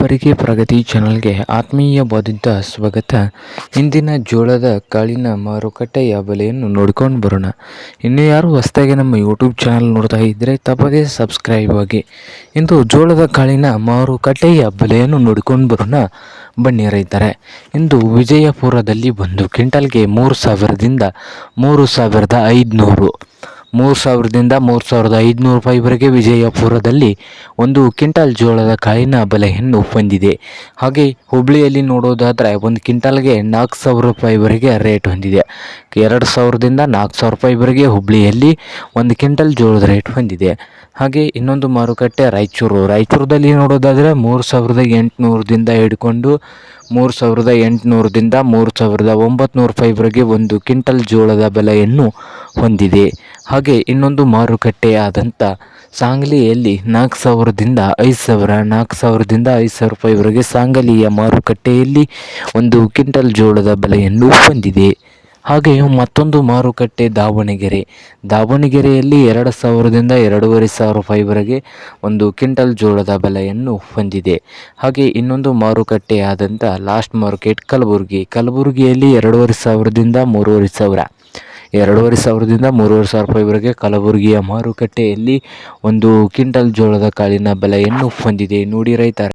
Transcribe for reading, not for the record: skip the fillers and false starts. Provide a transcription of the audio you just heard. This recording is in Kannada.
ರೈತರಿಗೆ ಪ್ರಗತಿ ಚಾನಲ್ಗೆ ಆತ್ಮೀಯವಾದಂಥ ಸ್ವಾಗತ. ಇಂದಿನ ಜೋಳದ ಕಾಳಿನ ಮಾರುಕಟ್ಟೆಯ ಬೆಲೆಯನ್ನು ನೋಡ್ಕೊಂಡು ಬರೋಣ. ಇನ್ನು ಯಾರು ಹೊಸದಾಗಿ ನಮ್ಮ ಯೂಟ್ಯೂಬ್ ಚಾನಲ್ ನೋಡ್ತಾ ಇದ್ದರೆ ತಪ್ಪದೇ ಸಬ್ಸ್ಕ್ರೈಬ್ ಆಗಿ. ಇಂದು ಜೋಳದ ಕಾಳಿನ ಮಾರುಕಟ್ಟೆಯ ಬೆಲೆಯನ್ನು ನೋಡ್ಕೊಂಡು ಬರೋಣ ಬನ್ನಿ ರೈತರೆ. ಇಂದು ವಿಜಯಪುರದಲ್ಲಿ ಒಂದು ಕ್ವಿಂಟಲ್ಗೆ 3,000ದಿಂದ 3,500 3,000ದಿಂದ 3,500 ರೂಪಾಯಿವರೆಗೆ ವಿಜಯಪುರದಲ್ಲಿ ಒಂದು ಕ್ವಿಂಟಲ್ ಜೋಳದ ಕಾಳಿನ ಬೆಲೆಯನ್ನು ಹೊಂದಿದೆ. ಹಾಗೆ ಹುಬ್ಬಳ್ಳಿಯಲ್ಲಿ ನೋಡೋದಾದರೆ ಒಂದು ಕ್ವಿಂಟಲ್ಗೆ 4,000 ರೂಪಾಯಿವರೆಗೆ ರೇಟ್ ಹೊಂದಿದೆ. 2,000ದಿಂದ 4,000 ರೂಪಾಯಿವರೆಗೆ ಹುಬ್ಬಳ್ಳಿಯಲ್ಲಿ ಒಂದು ಕ್ವಿಂಟಲ್ ಜೋಳದ ರೇಟ್ ಹೊಂದಿದೆ. ಹಾಗೆ ಇನ್ನೊಂದು ಮಾರುಕಟ್ಟೆ ರಾಯಚೂರದಲ್ಲಿ ನೋಡೋದಾದರೆ 3,800ದಿಂದ ಹಿಡ್ಕೊಂಡು 3,800ದಿಂದ 3,900 ರೂಪಾಯಿವರೆಗೆ ಒಂದು ಕ್ವಿಂಟಲ್ ಜೋಳದ ಬೆಲೆಯನ್ನು ಹೊಂದಿದೆ. ಹಾಗೆ ಇನ್ನೊಂದು ಮಾರುಕಟ್ಟೆ ಆದಂಥ ಸಾಂಗ್ಲಿಯಲ್ಲಿ 4,000ದಿಂದ 5,000 4,000ದಿಂದ 5,000 ರೂಪಾಯಿವರೆಗೆ ಸಾಂಗಲಿಯ ಮಾರುಕಟ್ಟೆಯಲ್ಲಿ ಒಂದು ಕ್ವಿಂಟಲ್ ಜೋಳದ ಬೆಲೆಯನ್ನು ಹೊಂದಿದೆ. ಹಾಗೆಯೇ ಮತ್ತೊಂದು ಮಾರುಕಟ್ಟೆ ದಾವಣಗೆರೆಯಲ್ಲಿ 2,000ದಿಂದ 2,500 ರೂಪಾಯಿವರೆಗೆ ಒಂದು ಕ್ವಿಂಟಲ್ ಜೋಳದ ಬೆಲೆಯನ್ನು ಹೊಂದಿದೆ. ಹಾಗೆ ಇನ್ನೊಂದು ಮಾರುಕಟ್ಟೆ ಆದಂಥ ಲಾಸ್ಟ್ ಮಾರ್ಕೆಟ್ ಕಲಬುರಗಿಯಲ್ಲಿ 2,500ದಿಂದ 3,500 2,500ದಿಂದ 3,500 ರೂಪಾಯಿವರೆಗೆ ಕಲಬುರಗಿಯ ಮಾರುಕಟ್ಟೆಯಲ್ಲಿ ಒಂದು ಕ್ವಿಂಟಲ್ ಜೋಳದ ಕಾಳಿನ ಬೆಲೆಯನ್ನು ಹೊಂದಿದೆ. ನೋಡಿ ರೈತ.